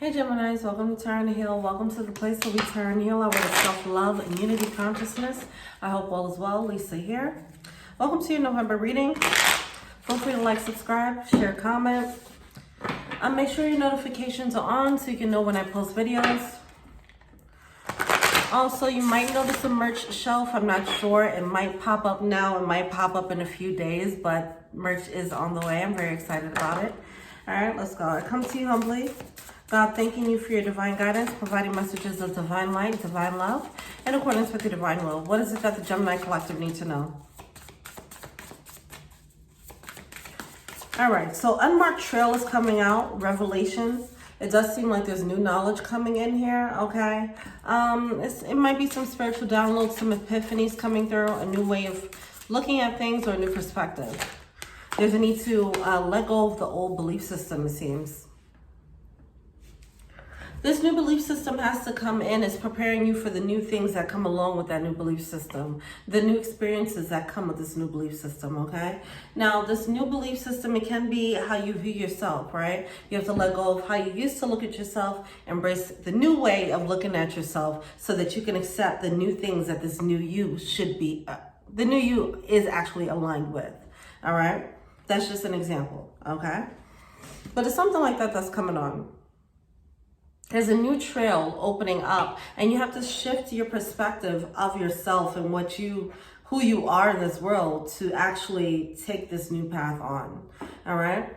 Hey Geminis, welcome to Turn to Heal. Welcome to the place where we turn heal our self-love and unity consciousness. I hope all is well. Lisa here. Welcome to your November reading. Feel free to like, subscribe, share, comment. Make sure your notifications are on so you can know when I post videos. Also, you might notice a merch shelf. I'm not sure. It might pop up now. It might pop up in a few days, but merch is on the way. I'm very excited about it. All right, let's go. I come to you humbly. God, thanking you for your divine guidance, providing messages of divine light, divine love, in accordance with your divine will. What is it that the Gemini Collective need to know? All right, so Unmarked Trail is coming out, Revelations. It does seem like there's new knowledge coming in here, okay? It might be some spiritual downloads, some epiphanies coming through, a new way of looking at things or a new perspective. There's a need to let go of the old belief system, it seems. This new belief system has to come in as preparing you for the new things that come along with that new belief system, the new experiences that come with this new belief system, okay? Now, this new belief system, it can be how you view yourself, right? You have to let go of how you used to look at yourself, embrace the new way of looking at yourself so that you can accept the new things that this new you should be, the new you is actually aligned with, all right? That's just an example, okay? But it's something like that that's coming on. There's a new trail opening up, and you have to shift your perspective of yourself and who you are in this world to actually take this new path on. All right.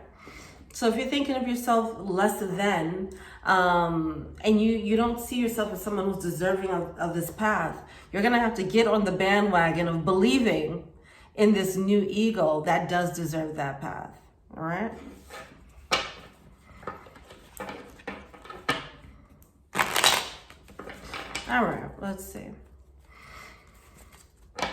So if you're thinking of yourself less than, and you don't see yourself as someone who's deserving of this path, you're gonna have to get on the bandwagon of believing in this new ego that does deserve that path. All right. All right, let's see. I'm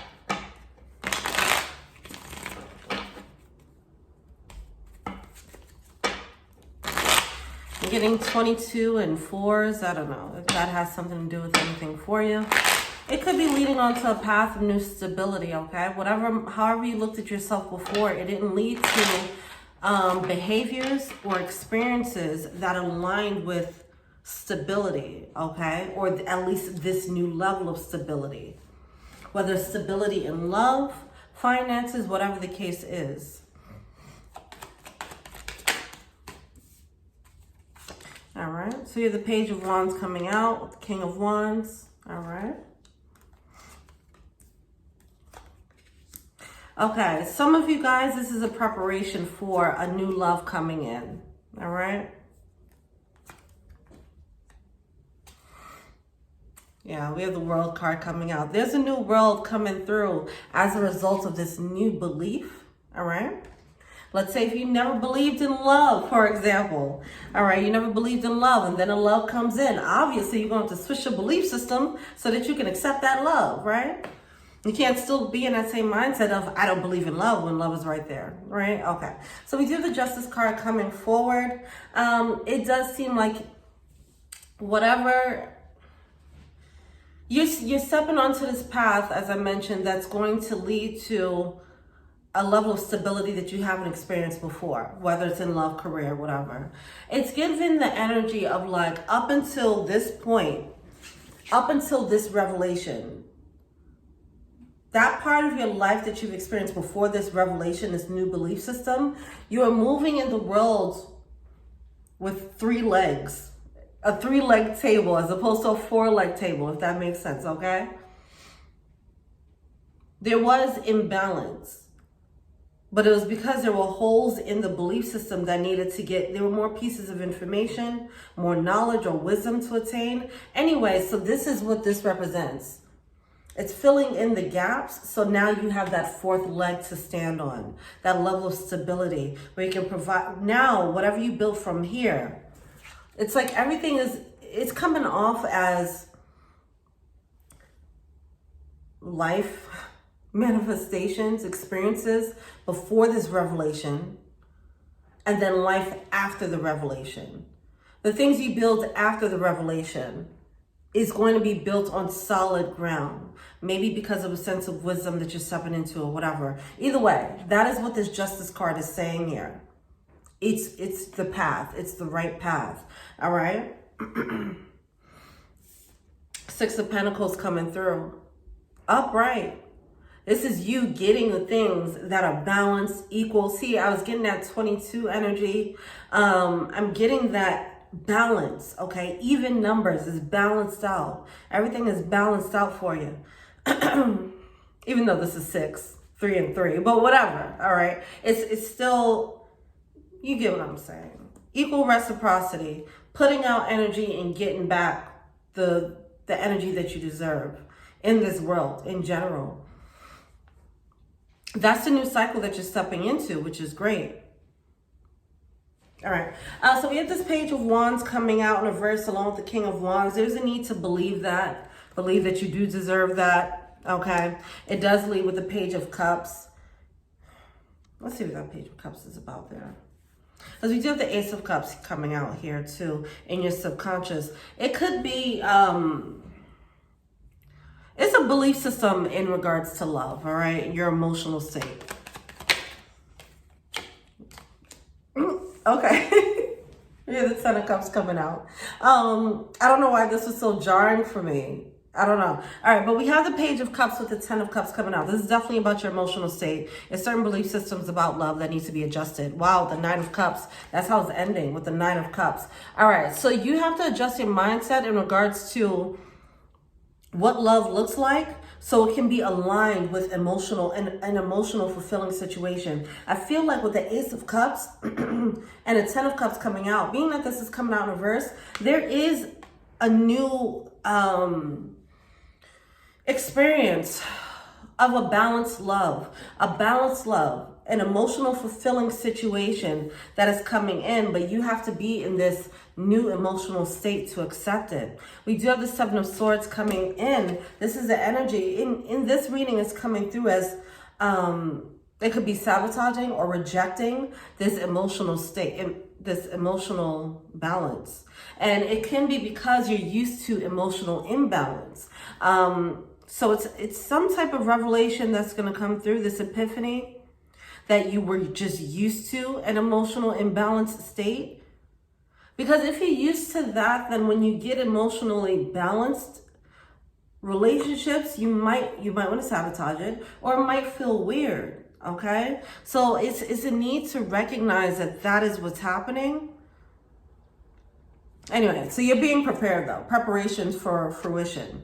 getting 22 and 4s. I don't know if that has something to do with anything for you. It could be leading onto a path of new stability, okay? However you looked at yourself before, it didn't lead to behaviors or experiences that aligned with stability, okay? Or at least this new level of stability. Whether stability in love, finances, whatever the case is. All right, so you have the Page of Wands coming out with the King of Wands. All right. Okay, some of you guys, this is a preparation for a new love coming in. All right. Yeah, we have the World card coming out. There's a new world coming through as a result of this new belief, all right? Let's say if you never believed in love, for example, all right, you never believed in love and then a love comes in. Obviously, you're going to switch your belief system so that you can accept that love, right? You can't still be in that same mindset of, I don't believe in love when love is right there, right? Okay, so we do have the Justice card coming forward. It does seem like whatever... You're stepping onto this path, as I mentioned, that's going to lead to a level of stability that you haven't experienced before, whether it's in love, career, whatever. It's given the energy of like, up until this point, up until this revelation, that part of your life that you've experienced before this revelation, this new belief system, you are moving in the world with 3 legs. A 3-leg table as opposed to a 4-leg table, if that makes sense, okay? There was imbalance, but it was because there were holes in the belief system that needed to there were more pieces of information, more knowledge or wisdom to attain. Anyway, so this is what this represents. It's filling in the gaps, so now you have that 4th leg to stand on, that level of stability where you can provide, now whatever you build from here, it's like everything it's coming off as life manifestations, experiences before this revelation, and then life after the revelation. The things you build after the revelation is going to be built on solid ground. Maybe because of a sense of wisdom that you're stepping into or whatever. Either way, that is what this Justice card is saying here. It's the path. It's the right path. All right. Six of Pentacles coming through. Upright. This is you getting the things that are balanced, equal. See, I was getting that 22 energy. I'm getting that balance, okay? Even numbers is balanced out. Everything is balanced out for you. Even though this is 6, 3 and 3, but whatever, all right? It's still, you get what I'm saying. Equal reciprocity, putting out energy and getting back the energy that you deserve in this world in general. That's the new cycle that you're stepping into, which is great. All right. So we have this Page of Wands coming out in reverse along with the King of Wands. There's a need to believe that you do deserve that. Okay. It does lead with the Page of Cups. Let's see what that Page of Cups is about there. Because we do have the Ace of Cups coming out here too in your subconscious. It could be, it's a belief system in regards to love, all right? Your emotional state. Okay. Yeah, the Ten of Cups coming out. I don't know why this was so jarring for me. I don't know. All right, but we have the Page of Cups with the Ten of Cups coming out. This is definitely about your emotional state. It's certain belief systems about love that needs to be adjusted. Wow, the Nine of Cups. That's how it's ending with the Nine of Cups. All right, so you have to adjust your mindset in regards to what love looks like so it can be aligned with an emotional fulfilling situation. I feel like with the Ace of Cups and the Ten of Cups coming out, being that this is coming out in reverse, there is a new experience of a balanced love, an emotional fulfilling situation that is coming in, but you have to be in this new emotional state to accept it. We do have the Seven of Swords coming in. This is the energy in this reading is coming through as it could be sabotaging or rejecting this emotional state, this emotional balance. And it can be because you're used to emotional imbalance. So it's some type of revelation that's going to come through, this epiphany, that you were just used to an emotional imbalanced state. Because if you're used to that, then when you get emotionally balanced relationships, you might want to sabotage it, or it might feel weird. Okay, so it's a need to recognize that is what's happening. Anyway, so you're being prepared though. Preparations for fruition.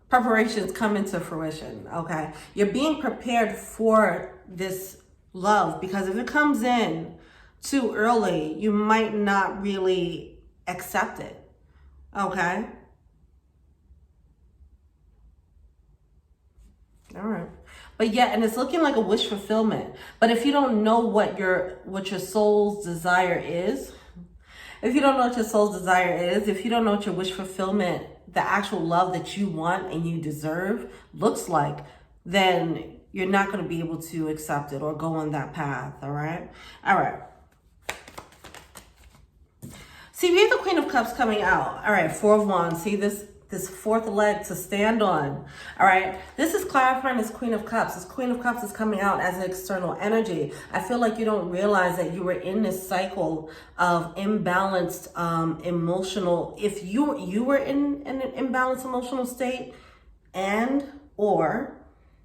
Preparations come into fruition, okay? You're being prepared for this love, because if it comes in too early, you might not really accept it, okay? All right. But yeah, and it's looking like a wish fulfillment. But if you don't know what your soul's desire is, if you don't know what your soul's desire is, if you don't know what your wish fulfillment, the actual love that you want and you deserve looks like, then you're not going to be able to accept it or go on that path, all right? All right. See, we have the Queen of Cups coming out. All right, Four of Wands. See this fourth leg to stand on. All right, this is clarifying this Queen of Cups. This Queen of Cups is coming out as an external energy. I feel like you don't realize that you were in this cycle of imbalanced emotional, if you were in an imbalanced emotional state, and or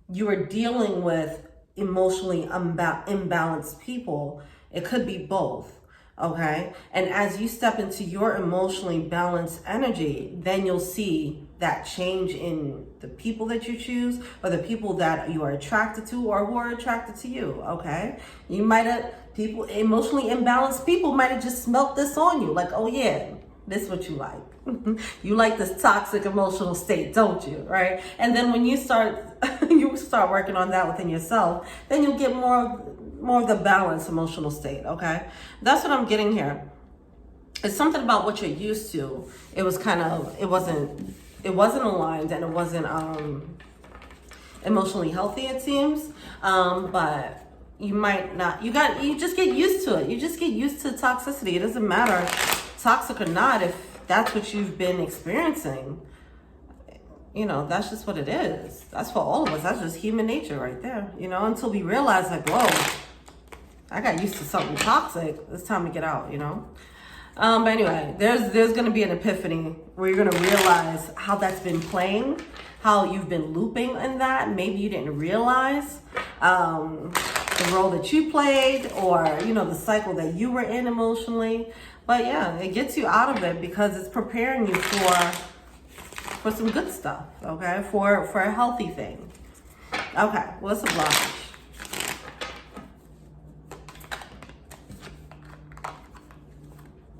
you were dealing with emotionally imbalanced people. It could be both. Okay, and as you step into your emotionally balanced energy, then you'll see that change in the people that you choose, or the people that you are attracted to, or who are attracted to you. Okay, you might have emotionally imbalanced people might have just smelt this on you, like, oh yeah, this is what you like. You like this toxic emotional state, don't you? Right? And then when you start working on that within yourself, then you'll get more of the balanced emotional state. Okay, that's what I'm getting here. It's something about what you're used to. It was it wasn't aligned, and it wasn't emotionally healthy, it seems. But you might not. You just get used to it. You just get used to toxicity. It doesn't matter, toxic or not, if that's what you've been experiencing. You know, that's just what it is. That's for all of us. That's just human nature right there. You know, until we realize, like, whoa, I got used to something toxic. It's time to get out, you know. But anyway, there's gonna be an epiphany where you're gonna realize how that's been playing, how you've been looping in that. Maybe you didn't realize the role that you played, or the cycle that you were in emotionally. But yeah, it gets you out of it because it's preparing you for some good stuff, okay? For a healthy thing. Okay, what's the blockage?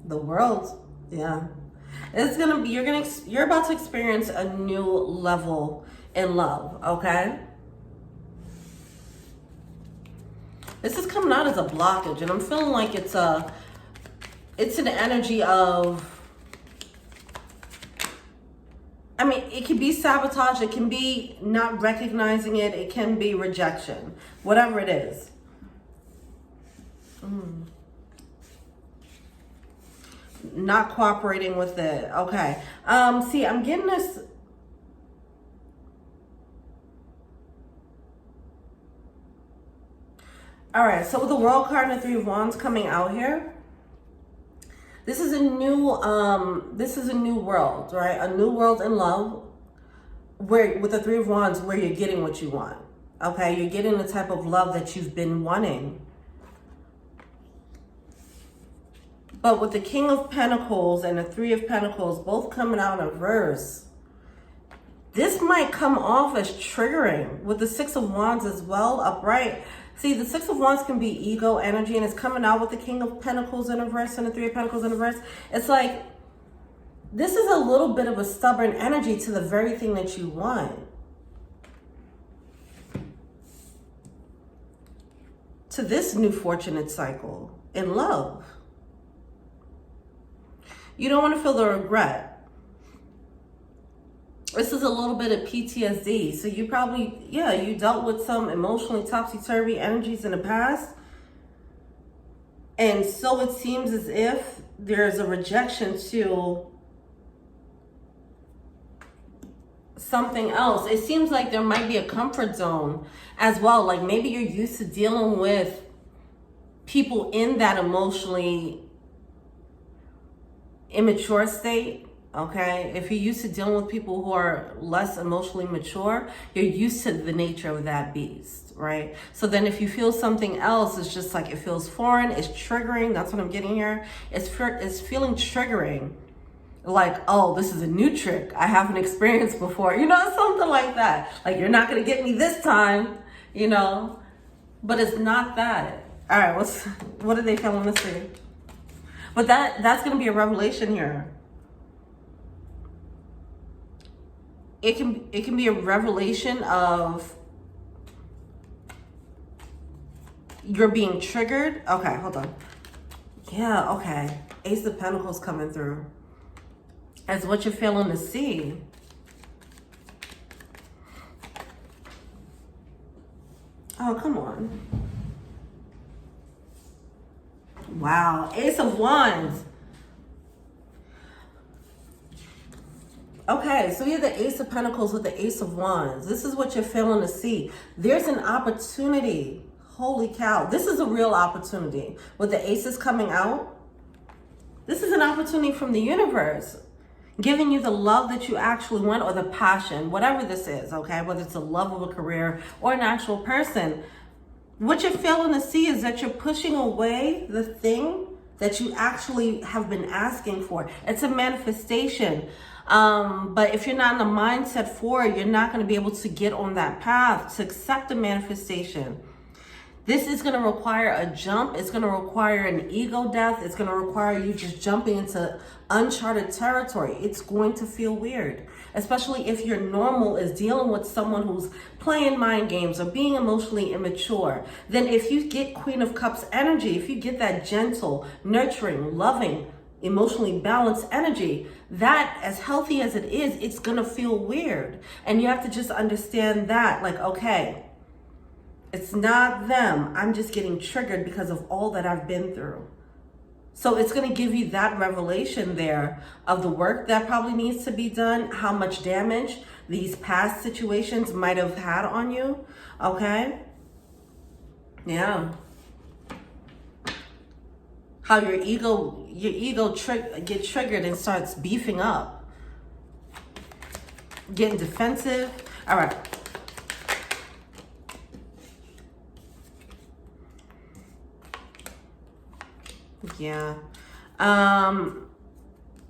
The world, yeah. It's gonna be, you're about to experience a new level in love, okay? This is coming out as a blockage, and I'm feeling like it's an energy of, I mean, it can be sabotage, it can be not recognizing it, it can be rejection, whatever it is. Not cooperating with it. Okay. See, I'm getting this. All right. So with the World card and the Three of Wands coming out here, this is a new world, right? A new world in love, where with the Three of Wands, where you're getting what you want. Okay, you're getting the type of love that you've been wanting. But with the King of Pentacles and the Three of Pentacles both coming out in reverse, this might come off as triggering. With the Six of Wands as well, upright. See, the Six of Wands can be ego energy, and it's coming out with the King of Pentacles in reverse and the Three of Pentacles in reverse. It's like, this is a little bit of a stubborn energy to the very thing that you want. To this new fortunate cycle in love. You don't want to feel the regret. This is a little bit of PTSD. So you probably, you dealt with some emotionally topsy-turvy energies in the past. And so it seems as if there's a rejection to something else. It seems like there might be a comfort zone as well. Like maybe you're used to dealing with people in that emotionally immature state, okay? If you're used to dealing with people who are less emotionally mature, you're used to the nature of that beast, right? So then if you feel something else, it's just like it feels foreign, it's triggering. That's what I'm getting here. It's feeling triggering. Like, oh, this is a new trick I haven't experienced before. Something like that. Like, you're not going to get me this time, But it's not that. All right, what are they telling us here? But that's going to be a revelation here. It can be a revelation of you're being triggered. Okay, hold on. Yeah, okay. Ace of Pentacles coming through. As what you're feeling to see. Oh, come on. Wow, Ace of Wands. Okay, so you have the Ace of Pentacles with the Ace of Wands. This is what you're feeling to see. There's an opportunity. Holy cow. This is a real opportunity. With the aces coming out, this is an opportunity from the universe, giving you the love that you actually want, or the passion, whatever this is, okay? Whether it's the love of a career or an actual person. What you're failing to see is that you're pushing away the thing that you actually have been asking for. It's a manifestation. But if you're not in the mindset for it, you're not going to be able to get on that path to accept the manifestation. This is going to require a jump. It's going to require an ego death. It's going to require you just jumping into uncharted territory. It's going to feel weird, especially if your normal is dealing with someone who's playing mind games or being emotionally immature. Then if you get Queen of Cups energy, if you get that gentle, nurturing, loving, emotionally balanced energy, that, as healthy as it is, it's going to feel weird. And you have to just understand that, like, okay, it's not them. I'm just getting triggered because of all that I've been through. So it's going to give you that revelation there of the work that probably needs to be done, how much damage these past situations might have had on you. Okay? Yeah. how your ego get triggered and starts beefing up, getting defensive. All right. Yeah.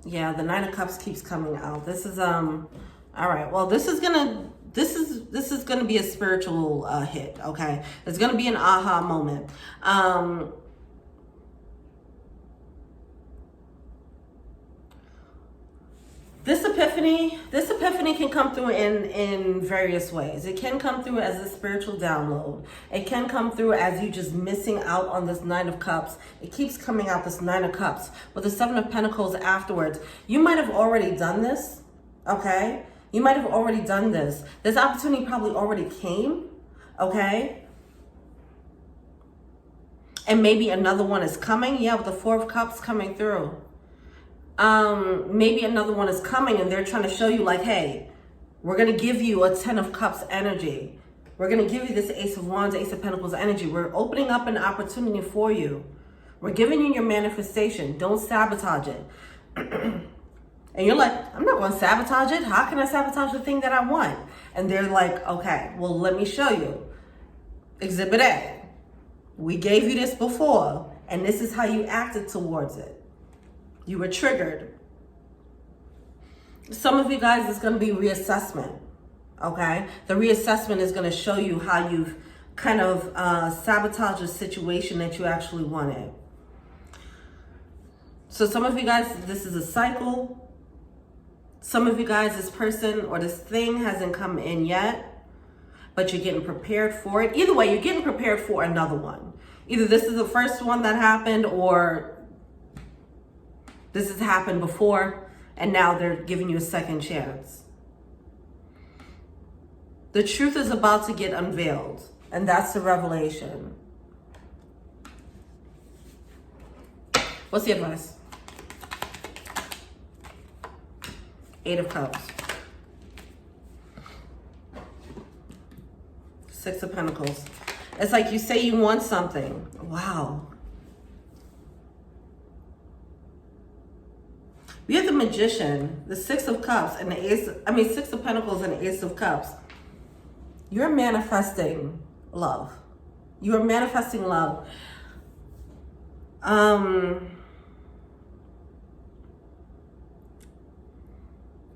Yeah, the Nine of Cups keeps coming out. This is all right. Well, this is gonna be a spiritual hit, okay? It's gonna be an aha moment. This epiphany can come through in various ways. It can come through as a spiritual download. It can come through as you just missing out on this Nine of Cups. It keeps coming out, this Nine of Cups, with the Seven of Pentacles afterwards. You might have already done this, okay? You might have already done this. This opportunity probably already came, okay? And maybe another one is coming. Yeah, with the Four of Cups coming through. Maybe another one is coming and they're trying to show you like, hey, we're going to give you a Ten of Cups energy. We're going to give you this Ace of Wands, Ace of Pentacles energy. We're opening up an opportunity for you. We're giving you your manifestation. Don't sabotage it. And you're like, I'm not going to sabotage it. How can I sabotage the thing that I want? And they're like, okay, well, let me show you. Exhibit A. We gave you this before, and this is how you acted towards it. You were triggered. Some of you guys, it's going to be reassessment, okay? The reassessment is going to show you how you've kind of sabotaged a situation that you actually wanted. So some of you guys, this is a cycle. Some of you guys, this person or this thing hasn't come in yet, but you're getting prepared for it. Either way, you're getting prepared for another one. Either this is the first one that happened, or this has happened before, and now they're giving you a second chance. The truth is about to get unveiled, and that's the revelation. What's the advice? Eight of Cups. Six of Pentacles. It's like you say you want something. Wow. We have the Magician, the Six of Cups, and the Six of Pentacles and the Ace of Cups. You're manifesting love. You are manifesting love.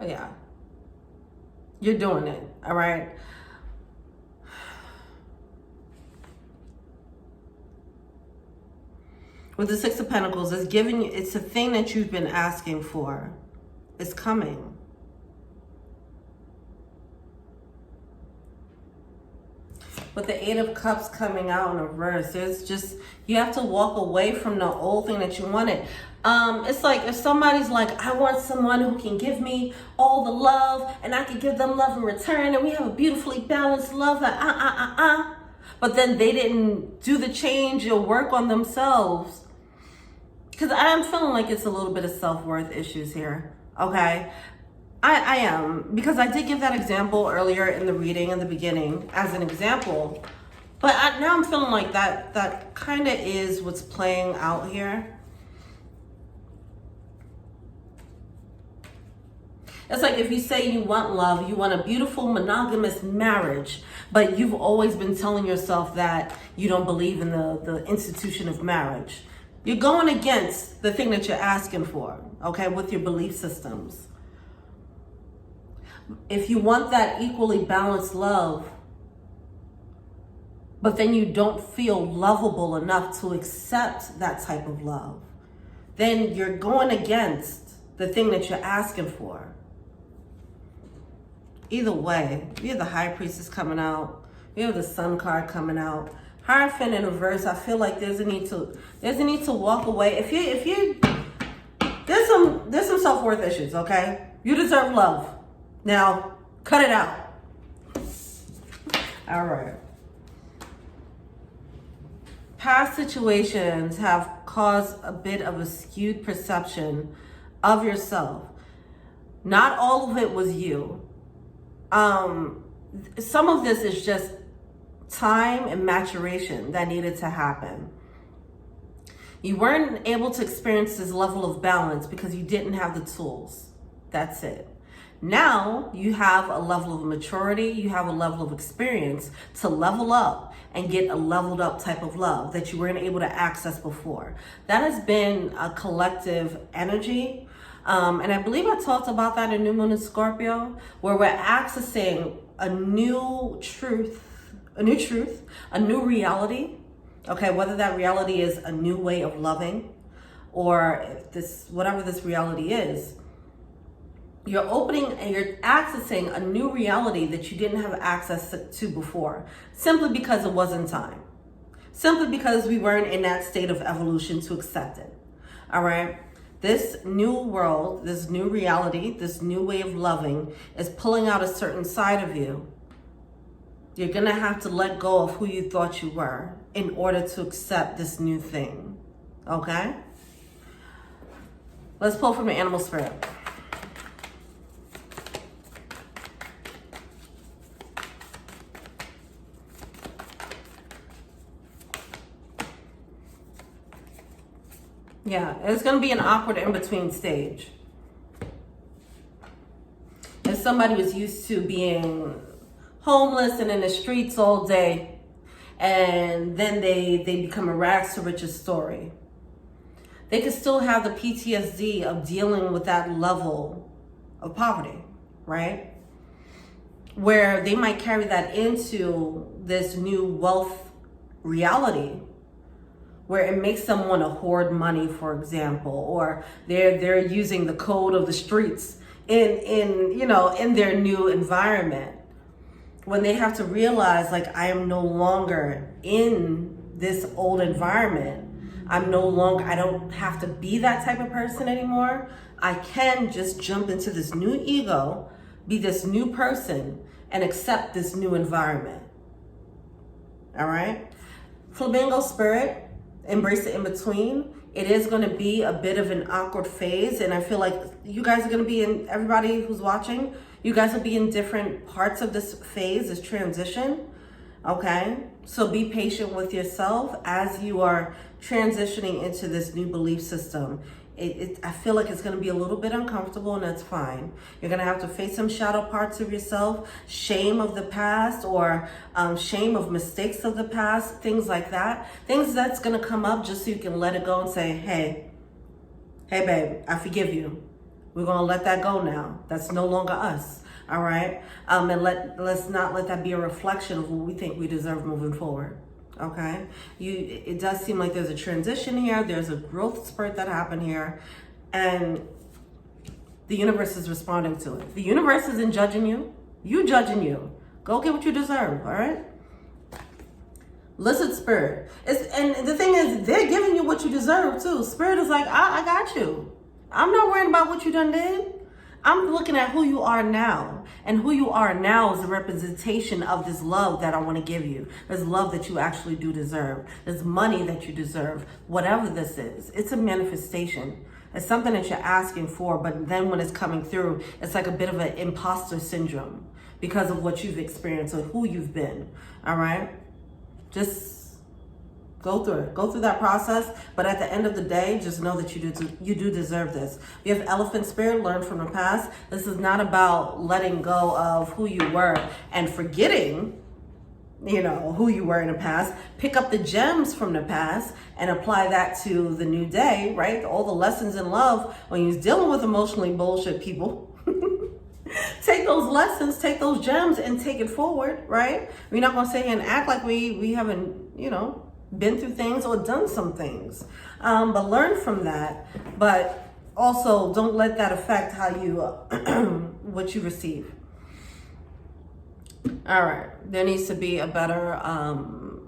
Yeah. You're doing it, all right? With the Six of Pentacles, it's giving you, it's a thing that you've been asking for. It's coming. With the Eight of Cups coming out in reverse, there's just, you have to walk away from the old thing that you wanted. It's like if somebody's like, I want someone who can give me all the love and I can give them love in return and we have a beautifully balanced love, but then they didn't do the change or work on themselves. Because I'm feeling like it's a little bit of self-worth issues here, okay? I am, because I did give that example earlier in the reading in the beginning as an example, but now I'm feeling like that kind of is what's playing out here. It's like if you say you want love, you want a beautiful monogamous marriage, but you've always been telling yourself that you don't believe in the institution of marriage. You're going against the thing that you're asking for, okay, with your belief systems. If you want that equally balanced love, but then you don't feel lovable enough to accept that type of love, then you're going against the thing that you're asking for. Either way, we have the High Priestess coming out. We have the Sun card coming out. Hierophant in reverse. I feel like there's a need to walk away. If you there's some self-worth issues, okay? You deserve love. Now, cut it out. All right. Past situations have caused a bit of a skewed perception of yourself. Not all of it was you. Some of this is just time and maturation that needed to happen. You weren't able to experience this level of balance because you didn't have the tools. That's it. Now you have a level of maturity, you have a level of experience to level up and get a leveled up type of love that you weren't able to access before. That has been a collective energy. And I believe I talked about that in New Moon in Scorpio, where we're accessing a new truth, a new reality. Okay, whether that reality is a new way of loving or if this, whatever this reality is, you're opening and you're accessing a new reality that you didn't have access to before, simply because it wasn't time. Simply because we weren't in that state of evolution to accept it. All right? This new world, this new reality, this new way of loving is pulling out a certain side of you. You're going to have to let go of who you thought you were in order to accept this new thing. Okay? Let's pull from the animal spirit. Yeah, it's going to be an awkward in-between stage. If somebody was used to being homeless and in the streets all day, and then they become a rags to riches story, they could still have the PTSD of dealing with that level of poverty, right? Where they might carry that into this new wealth reality, where it makes them want to hoard money, for example, or they're using the code of the streets in their new environment. When they have to realize, like, I am no longer in this old environment. I don't have to be that type of person anymore. I can just jump into this new ego, be this new person, and accept this new environment. All right? Flamingo spirit, embrace the in-between. It is going to be a bit of an awkward phase, and I feel like you guys are going to be in, everybody who's watching, you guys will be in different parts of this phase, this transition, okay? So be patient with yourself as you are transitioning into this new belief system. I feel like it's going to be a little bit uncomfortable, and that's fine. You're going to have to face some shadow parts of yourself, shame of the past, or shame of mistakes of the past, things like that. Things that's going to come up just so you can let it go and say, hey babe, I forgive you. We're going to let that go now. That's no longer us. All right? And let's not let that be a reflection of what we think we deserve moving forward. Okay, it does seem like there's a transition here. There's a growth spurt that happened here, and the universe is responding to it. The universe isn't judging you. You judging you. Go get what you deserve. All right. Listen, spirit. And the thing is, they're giving you what you deserve too. Spirit is like, I got you. I'm not worrying about what you done did. I'm looking at who you are now. And who you are now is a representation of this love that I want to give you. This love that you actually do deserve. This money that you deserve. Whatever this is. It's a manifestation. It's something that you're asking for, but then when it's coming through, it's like a bit of an imposter syndrome because of what you've experienced or who you've been. All right? Just go through it. Go through that process. But at the end of the day, just know that you do deserve this. You have elephant spirit, learn from the past. This is not about letting go of who you were and forgetting, who you were in the past. Pick up the gems from the past and apply that to the new day, right? All the lessons in love when you're dealing with emotionally bullshit people. Take those lessons, take those gems and take it forward, right? We're not going to sit here and act like we haven't, been through things or done some things, but learn from that. But also don't let that affect how you what you receive. All right, there needs to be a better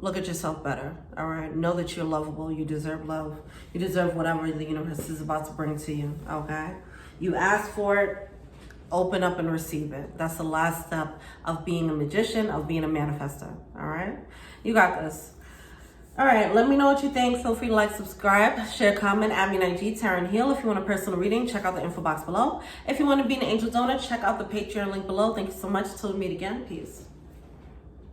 look at yourself better. All right, know that you're lovable. You deserve love. You deserve whatever the universe is about to bring to you. Okay, you ask for it, open up and receive it. That's the last step of being a magician, of being a manifestor. All right, you got this. All right, let me know what you think. Feel free to like, subscribe, share, comment, add me on IG, Taryn Hill. If you want a personal reading, check out the info box below. If you want to be an angel donor, check out the Patreon link below. Thank you so much. Till we meet again. Peace.